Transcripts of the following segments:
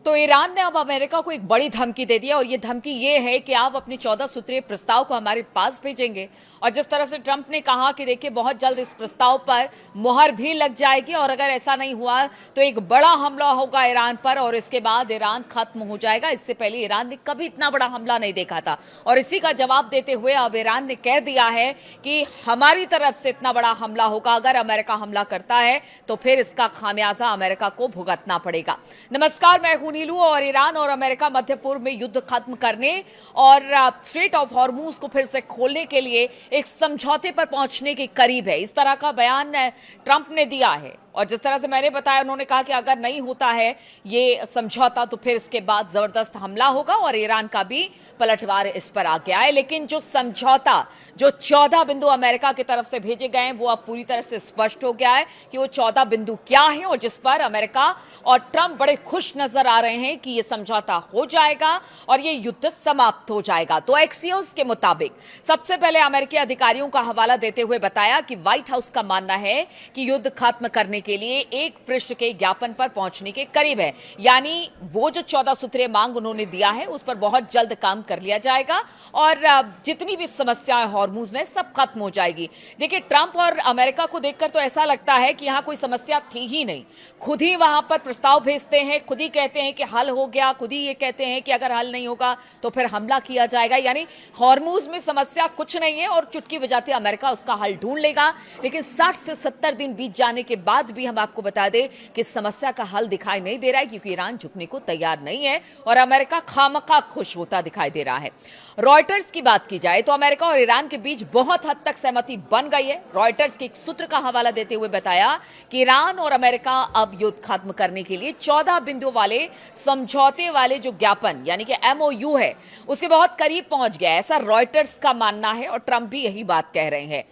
तो ईरान ने अब अमेरिका को एक बड़ी धमकी दे दी है और ये धमकी ये है कि आप अपने 14 सूत्रीय प्रस्ताव को हमारे पास भेजेंगे। और जिस तरह से ट्रंप ने कहा कि देखिए बहुत जल्द इस प्रस्ताव पर मुहर भी लग जाएगी और अगर ऐसा नहीं हुआ तो एक बड़ा हमला होगा ईरान पर और इसके बाद ईरान खत्म हो जाएगा। इससे पहले ईरान ने कभी इतना बड़ा हमला नहीं देखा था और इसी का जवाब देते हुए अब ईरान ने कह दिया है कि हमारी तरफ से इतना बड़ा हमला होगा। अगर अमेरिका हमला करता है तो फिर इसका खामियाजा अमेरिका को भुगतना पड़ेगा। नमस्कार, मैं नीलू और ईरान और अमेरिका मध्य पूर्व में युद्ध खत्म करने और स्ट्रेट ऑफ हॉर्मूज को फिर से खोलने के लिए एक समझौते पर पहुंचने के करीब है, इस तरह का बयान ट्रंप ने दिया है। और जिस तरह से मैंने बताया, उन्होंने कहा कि अगर नहीं होता है ये समझौता तो फिर इसके बाद जबरदस्त हमला होगा और ईरान का भी पलटवार इस पर आ गया है। लेकिन जो समझौता, जो 14 बिंदु अमेरिका की तरफ से भेजे गए हैं वो अब पूरी तरह से स्पष्ट हो गया है कि वो 14 बिंदु क्या है और जिस पर अमेरिका और ट्रंप बड़े खुश नजर आ रहे हैं कि ये समझौता हो जाएगा और ये युद्ध समाप्त हो जाएगा। तो एक्सियोस के मुताबिक सबसे पहले अमेरिकी अधिकारियों का हवाला देते हुए बताया कि व्हाइट हाउस का मानना है कि युद्ध खत्म करने के लिए एक पृष्ठ के ज्ञापन पर पहुंचने के करीब है। यानी वो जो 14 सूत्रीय मांग उन्होंने दिया है उस पर बहुत जल्द काम कर लिया जाएगा और जितनी भी समस्याएं हॉर्मूज में सब खत्म हो जाएगी। देखिए, ट्रंप और अमेरिका को देखकर तो ऐसा लगता है कि यहां कोई समस्या थी ही नहीं। खुद ही वहां पर प्रस्ताव भेजते हैं, खुद ही कहते हैं कि हल हो गया, खुद ही ये कहते हैं कि अगर हल नहीं होगा तो फिर हमला किया जाएगा। यानी हॉर्मूज में समस्या कुछ नहीं है और चुटकी बजाते अमेरिका उसका हल ढूंढ लेगा। लेकिन 60 से 70 दिन बीत जाने के बाद भी हम आपको बता दें कि समस्या का हल दिखाई नहीं दे रहा है क्योंकि ईरान झुकने को तैयार नहीं है और अमेरिका खामखा खुश होता दिखाई दे रहा है। रॉयटर्स की बात की जाए तो अमेरिका और ईरान के बीच बहुत हद तक सहमति बन गई है। रॉयटर्स के एक सूत्र का हवाला देते हुए बताया कि ईरान और अमेरिका अब युद्ध खत्म करने के लिए 14 बिंदुओं वाले समझौते वाले जो ज्ञापन यानी कि एमओयू है उसके बहुत करीब पहुंच गया है, ऐसा रॉयटर्स का मानना है और ट्रंप भी यही बात कह रहे हैं।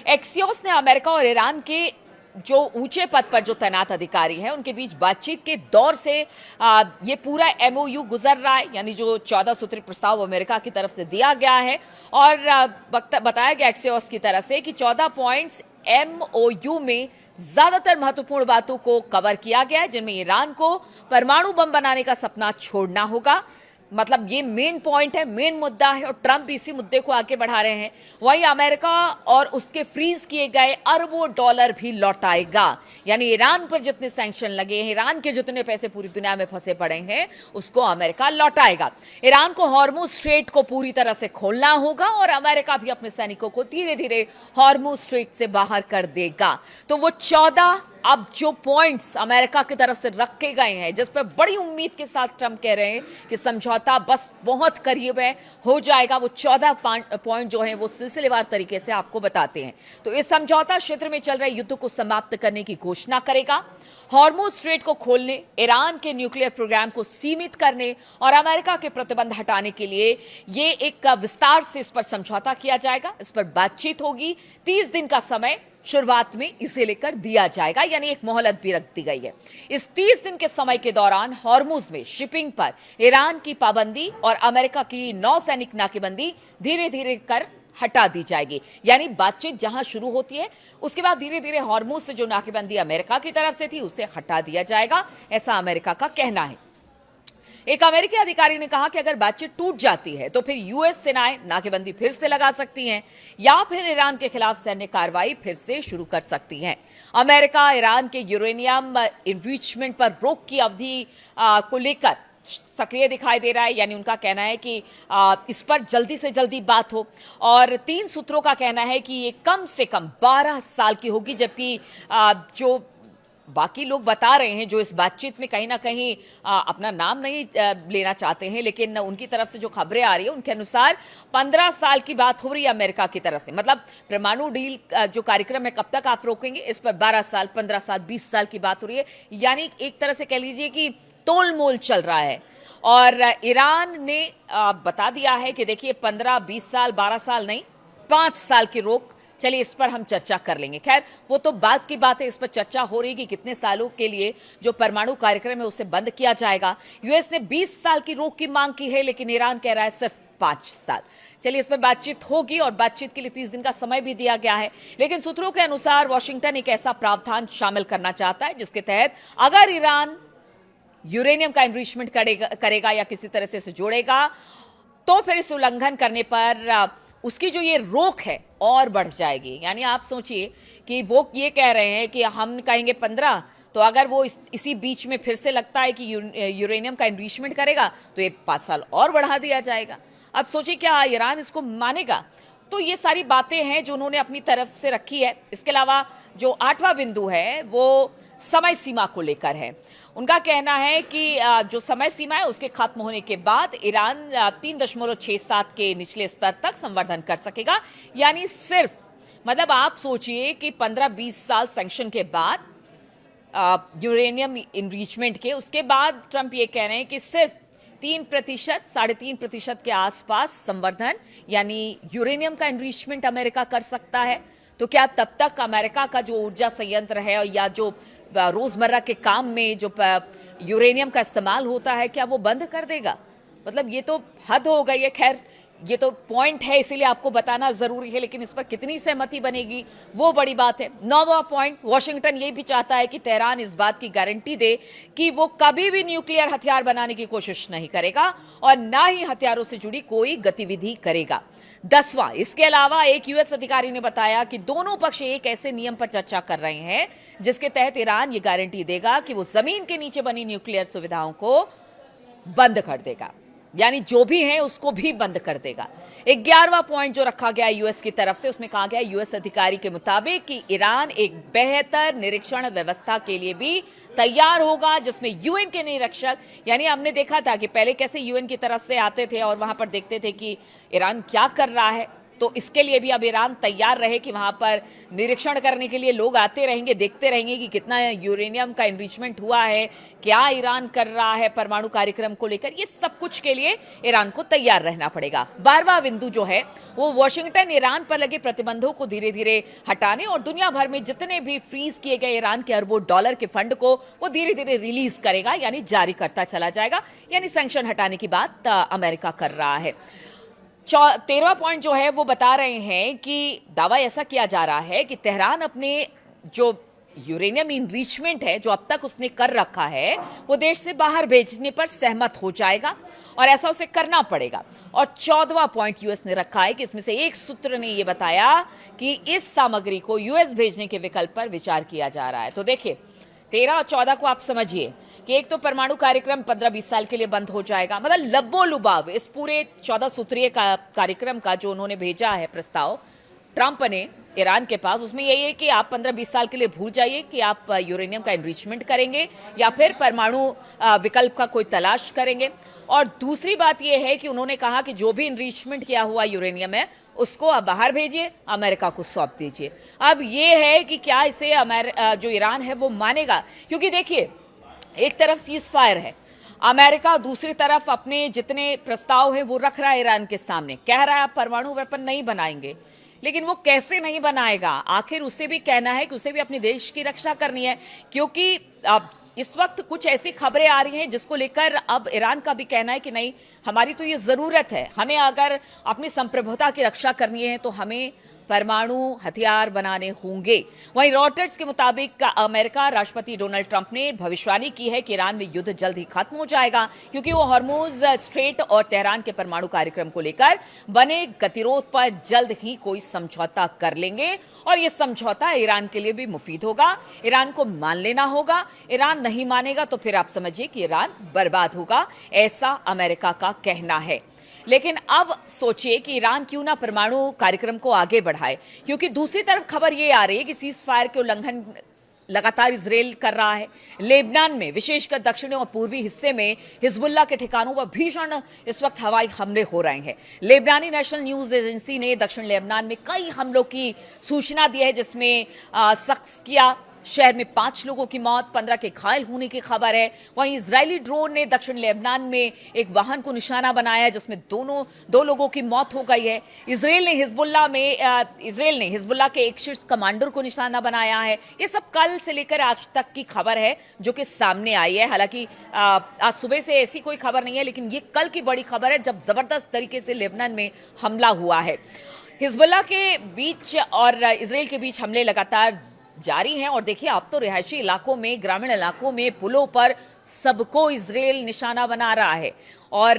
एक्सियोस ने अमेरिका और ईरान के जो ऊंचे पद पर जो तैनात अधिकारी हैं उनके बीच बातचीत के दौर से ये पूरा एमओयू गुजर रहा है, यानी जो 14 सूत्री प्रस्ताव अमेरिका की तरफ से दिया गया है। और बताया गया एक्सियोस की तरफ से कि 14 पॉइंट्स एमओयू में ज्यादातर महत्वपूर्ण बातों को कवर किया गया है, जिनमें ईरान को परमाणु बम बनाने का सपना छोड़ना होगा। मतलब ये मेन पॉइंट है, मेन मुद्दा है और ट्रंप भी इसी मुद्दे को आगे बढ़ा रहे हैं। वहीं अमेरिका और उसके फ्रीज किए गए अरबों डॉलर भी लौटाएगा। यानी ईरान पर जितने सैंक्शन लगे हैं, ईरान के जितने पैसे पूरी दुनिया में फंसे पड़े हैं उसको अमेरिका लौटाएगा। ईरान को हॉर्मुज स्ट्रेट को पूरी तरह से खोलना होगा और अमेरिका भी अपने सैनिकों को धीरे धीरे हॉर्मुज स्ट्रेट से बाहर कर देगा। तो वो 14 अब जो पॉइंट्स अमेरिका की तरफ से रखे गए हैं, जिस पर बड़ी उम्मीद के साथ ट्रंप कह रहे हैं कि समझौता बस बहुत करीब है, हो जाएगा, वो 14 पॉइंट जो हैं वो सिलसिलेवार तरीके से आपको बताते हैं। तो इस समझौता क्षेत्र में चल रहे युद्ध को समाप्त करने की घोषणा करेगा, हॉर्मुज स्ट्रेट को खोलने, ईरान के न्यूक्लियर प्रोग्राम को सीमित करने और अमेरिका के प्रतिबंध हटाने के लिए ये एक विस्तार से इस पर समझौता किया जाएगा। इस पर बातचीत होगी। 30 दिन का समय शुरुआत में इसे लेकर दिया जाएगा, यानी एक मोहलत भी रख दी गई है। इस 30 दिन के समय के दौरान हॉर्मुज में शिपिंग पर ईरान की पाबंदी और अमेरिका की नौसैनिक नाकेबंदी धीरे धीरे कर हटा दी जाएगी। यानी बातचीत जहां शुरू होती है उसके बाद धीरे धीरे हॉर्मुज से जो नाकेबंदी अमेरिका की तरफ से थी उसे हटा दिया जाएगा, ऐसा अमेरिका का कहना है। एक अमेरिकी अधिकारी ने कहा कि अगर बातचीत टूट जाती है तो फिर यूएस सेनाएं नाकेबंदी फिर से लगा सकती हैं या फिर ईरान के खिलाफ सैन्य कार्रवाई फिर से शुरू कर सकती हैं। अमेरिका ईरान के यूरेनियम इनरिचमेंट पर रोक की अवधि को लेकर सक्रिय दिखाई दे रहा है। यानी उनका कहना है कि इस पर जल्दी से जल्दी बात हो और 3 सूत्रों का कहना है कि ये कम से कम 12 साल की होगी, जबकि जो बाकी लोग बता रहे हैं जो इस बातचीत में कहीं ना कहीं अपना नाम नहीं लेना चाहते हैं, लेकिन उनकी तरफ से जो खबरें आ रही है उनके अनुसार 15 साल की बात हो रही है अमेरिका की तरफ से। मतलब परमाणु डील जो कार्यक्रम है कब तक आप रोकेंगे, इस पर 12 साल, 15 साल, 20 साल की बात हो रही है। यानी एक तरह से कह लीजिए कि तोल मोल चल रहा है। और ईरान ने बता दिया है कि देखिए 15, 20 साल, 12 साल नहीं, 5 साल की रोक, चलिए इस पर हम चर्चा कर लेंगे। खैर वो तो बात की बात है, इस पर चर्चा हो रही है कि कितने सालों के लिए जो परमाणु कार्यक्रम है उसे बंद किया जाएगा। यूएस ने 20 साल की रोक की मांग की है लेकिन ईरान कह रहा है सिर्फ 5 साल। चलिए इस पर बातचीत होगी और बातचीत के लिए 30 दिन का समय भी दिया गया है। लेकिन सूत्रों के अनुसार वाशिंगटन एक ऐसा प्रावधान शामिल करना चाहता है जिसके तहत अगर ईरान यूरेनियम का एनरिचमेंट करेगा या किसी तरह से इसे जोड़ेगा, तो फिर इस उल्लंघन करने पर उसकी जो ये रोक है और बढ़ जाएगी। यानी आप सोचिए कि वो ये कह रहे हैं कि हम कहेंगे 15, तो अगर वो इसी बीच में फिर से लगता है कि यूरेनियम का एनरिचमेंट करेगा तो ये 5 साल और बढ़ा दिया जाएगा। अब सोचिए क्या ईरान इसको मानेगा? तो ये सारी बातें हैं जो उन्होंने अपनी तरफ से रखी है। इसके अलावा जो 8वां बिंदु है वो समय सीमा को लेकर है। उनका कहना है कि जो समय सीमा है उसके खत्म होने के बाद ईरान 3.67 के निचले स्तर तक संवर्धन कर सकेगा। यानी सिर्फ मतलब आप सोचिए कि 15-20 साल सैंक्शन के बाद यूरेनियम इनरिचमेंट के, उसके बाद ट्रंप ये कह रहे हैं कि सिर्फ 3%, 3.5% के आसपास संवर्धन यानी यूरेनियम का एनरिचमेंट अमेरिका कर सकता है। तो क्या तब तक अमेरिका का जो ऊर्जा संयंत्र है या जो रोजमर्रा के काम में जो यूरेनियम का इस्तेमाल होता है क्या वो बंद कर देगा? मतलब ये तो हद हो गई है। खैर ये तो पॉइंट है इसीलिए आपको बताना जरूरी है, लेकिन इस पर कितनी सहमति बनेगी वो बड़ी बात है। 9वां पॉइंट, वॉशिंगटन ये भी चाहता है कि तेहरान इस बात की गारंटी दे कि वो कभी भी न्यूक्लियर हथियार बनाने की कोशिश नहीं करेगा और ना ही हथियारों से जुड़ी कोई गतिविधि करेगा। 10वां, इसके अलावा एक यूएस अधिकारी ने बताया कि दोनों पक्ष एक ऐसे नियम पर चर्चा कर रहे हैं जिसके तहत ईरान ये गारंटी देगा कि वो जमीन के नीचे बनी न्यूक्लियर सुविधाओं को बंद कर देगा, यानी जो भी है उसको भी बंद कर देगा। 11वां पॉइंट जो रखा गया यूएस की तरफ से, उसमें कहा गया यूएस अधिकारी के मुताबिक कि ईरान एक बेहतर निरीक्षण व्यवस्था के लिए भी तैयार होगा जिसमें यूएन के निरीक्षक, यानी हमने देखा था कि पहले कैसे यूएन की तरफ से आते थे और वहां पर देखते थे कि ईरान क्या कर रहा है, तो इसके लिए भी अब ईरान तैयार रहे कि वहां पर निरीक्षण करने के लिए लोग आते रहेंगे, देखते रहेंगे कि कितना यूरेनियम का एनरिचमेंट हुआ है, क्या ईरान कर रहा है परमाणु कार्यक्रम को लेकर। ये सब कुछ के लिए ईरान को तैयार रहना पड़ेगा। 12वां बिंदु जो है वो वॉशिंगटन ईरान पर लगे प्रतिबंधों को धीरे धीरे हटाने और दुनिया भर में जितने भी फ्रीज किए गए ईरान के अरबों डॉलर के फंड को वो धीरे धीरे रिलीज करेगा, यानी जारी करता चला जाएगा। यानी सैंक्शन हटाने की बात अमेरिका कर रहा है। 13वां पॉइंट जो है वो बता रहे हैं कि दावा ऐसा किया जा रहा है कि तेहरान अपने जो यूरेनियम इनरिचमेंट है जो अब तक उसने कर रखा है वो देश से बाहर भेजने पर सहमत हो जाएगा और ऐसा उसे करना पड़ेगा। और 14वां पॉइंट यूएस ने रखा है कि इसमें से एक सूत्र ने ये बताया कि इस सामग्री को यूएस भेजने के विकल्प पर विचार किया जा रहा है। तो देखिए 13 और 14 को आप समझिए कि एक तो परमाणु कार्यक्रम 15-20 साल के लिए बंद हो जाएगा, मतलब लब्बो लुबाव इस पूरे 14 सूत्रीय कार्यक्रम का जो उन्होंने भेजा है प्रस्ताव ट्रंप ने ईरान के पास, उसमें यही है कि आप 15-20 साल के लिए भूल जाइए कि आप यूरेनियम का एनरिचमेंट करेंगे या फिर परमाणु विकल्प का कोई तलाश करेंगे। और दूसरी बात यह है कि उन्होंने कहा कि जो भी एनरिचमेंट किया हुआ यूरेनियम है उसको आप बाहर भेजिए, अमेरिका को सौंप दीजिए। अब यह है कि क्या इसे जो ईरान है वो मानेगा, क्योंकि देखिए एक तरफ सीज फायर है, अमेरिका दूसरी तरफ अपने जितने प्रस्ताव हैं वो रख रहा है ईरान के सामने, कह रहा है आप परमाणु वेपन नहीं बनाएंगे, लेकिन वो कैसे नहीं बनाएगा? आखिर उसे भी कहना है कि उसे भी अपने देश की रक्षा करनी है, क्योंकि अब इस वक्त कुछ ऐसी खबरें आ रही हैं जिसको लेकर अब ईरान का भी कहना है कि नहीं, हमारी तो ये जरूरत है, हमें अगर अपनी संप्रभुता की रक्षा करनी है तो हमें परमाणु हथियार बनाने होंगे। वहीं रॉयटर्स के मुताबिक अमेरिका राष्ट्रपति डोनाल्ड ट्रंप ने भविष्यवाणी की है कि ईरान में युद्ध जल्द ही खत्म हो जाएगा, क्योंकि वो हॉर्मुज स्ट्रेट और तेहरान के परमाणु कार्यक्रम को लेकर बने गतिरोध पर जल्द ही कोई समझौता कर लेंगे और ये समझौता ईरान के लिए भी मुफीद होगा। ईरान को मान लेना होगा, ईरान नहीं मानेगा तो फिर आप समझिए कि ईरान बर्बाद होगा, ऐसा अमेरिका का कहना है। लेकिन अब सोचिए कि ईरान क्यों ना परमाणु कार्यक्रम को आगे बढ़ाए, क्योंकि दूसरी तरफ खबर ये आ रही है कि सीज फायर के उल्लंघन लगातार इजराइल कर रहा है। लेबनान में विशेषकर दक्षिणी और पूर्वी हिस्से में हिजबुल्लाह के ठिकानों पर भीषण इस वक्त हवाई हमले हो रहे हैं। लेबनानी नेशनल न्यूज एजेंसी ने दक्षिण लेबनान में कई हमलों की सूचना दी है, जिसमें सक्सिया शहर में 5 लोगों की मौत, 15 के घायल होने की खबर है। वहीं इजरायली ड्रोन ने दक्षिण लेबनान में एक वाहन को निशाना बनाया है जिसमें दो लोगों की मौत हो गई है। इजराइल ने हिजबुल्लाह के एक शीर्ष कमांडर को निशाना बनाया है। ये सब कल से लेकर आज तक की खबर है जो कि सामने आई है। हालांकि आज सुबह से ऐसी कोई खबर नहीं है, लेकिन ये कल की बड़ी खबर है जब जबरदस्त तरीके से लेबनान में हमला हुआ है। हिजबुल्लाह के बीच और इजराइल के बीच हमले लगातार जारी हैं। और देखिए अब तो रिहायशी इलाकों में, ग्रामीण इलाकों में, पुलों पर सबको इजराइल निशाना बना रहा है। और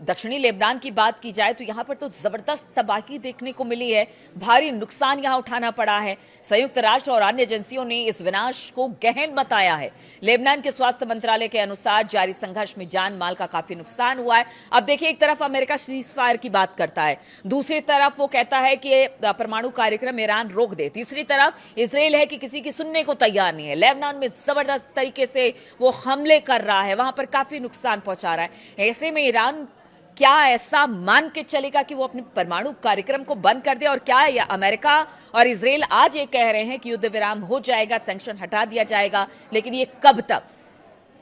दक्षिणी लेबनान की बात की जाए तो यहां पर तो जबरदस्त तबाही देखने को मिली है, भारी नुकसान यहां उठाना पड़ा है। संयुक्त राष्ट्र और अन्य एजेंसियों ने इस विनाश को गहन बताया है। लेबनान के स्वास्थ्य मंत्रालय के अनुसार जारी संघर्ष में जान माल का काफी नुकसान हुआ है। अब देखिए, एक तरफ अमेरिका सीज फायर की बात करता है, दूसरी तरफ वो कहता है कि परमाणु कार्यक्रम ईरान रोक दे, तीसरी तरफ इसराइल है कि किसी की सुनने को तैयार नहीं है। लेबनान में जबरदस्त तरीके से वो हमले कर रहा है, वहां पर काफी नुकसान पहुंचा रहा है। ऐसे में ईरान क्या ऐसा मान के चलेगा कि वो अपने परमाणु कार्यक्रम को बंद कर दे? और क्या ये अमेरिका और इजराइल आज ये कह रहे हैं कि युद्ध विराम हो जाएगा, सैंक्शन हटा दिया जाएगा, लेकिन ये कब तक?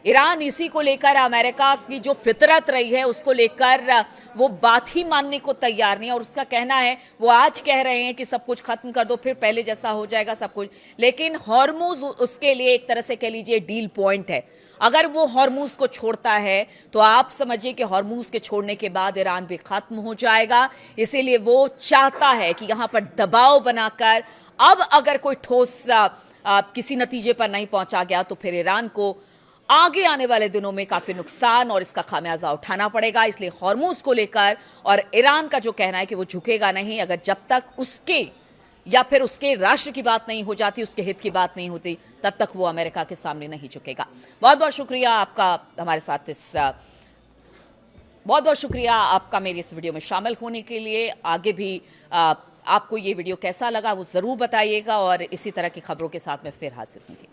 ईरान इसी को लेकर, अमेरिका की जो फितरत रही है उसको लेकर वो बात ही मानने को तैयार नहीं है। और उसका कहना है, वो आज कह रहे हैं कि सब कुछ खत्म कर दो, फिर पहले जैसा हो जाएगा सब कुछ। लेकिन हॉर्मुज उसके लिए एक तरह से कह लीजिए डील पॉइंट है। अगर वो हॉर्मुज को छोड़ता है तो आप समझिए कि हॉर्मुज के छोड़ने के बाद ईरान भी खत्म हो जाएगा। इसीलिए वो चाहता है कि यहां पर दबाव बनाकर अब अगर कोई ठोस किसी नतीजे पर नहीं पहुंचा गया तो फिर ईरान को आगे आने वाले दिनों में काफी नुकसान और इसका खामियाजा उठाना पड़ेगा। इसलिए हॉर्मुज को लेकर और ईरान का जो कहना है कि वो झुकेगा नहीं, अगर जब तक उसके या फिर उसके राष्ट्र की बात नहीं हो जाती, उसके हित की बात नहीं होती, तब तक वो अमेरिका के सामने नहीं झुकेगा। बहुत बहुत शुक्रिया आपका हमारे साथ बहुत बहुत शुक्रिया आपका मेरी इस वीडियो में शामिल होने के लिए। आगे भी आपको ये वीडियो कैसा लगा वो जरूर बताइएगा और इसी तरह की खबरों के साथ मैं फिर हाजिर होंगी।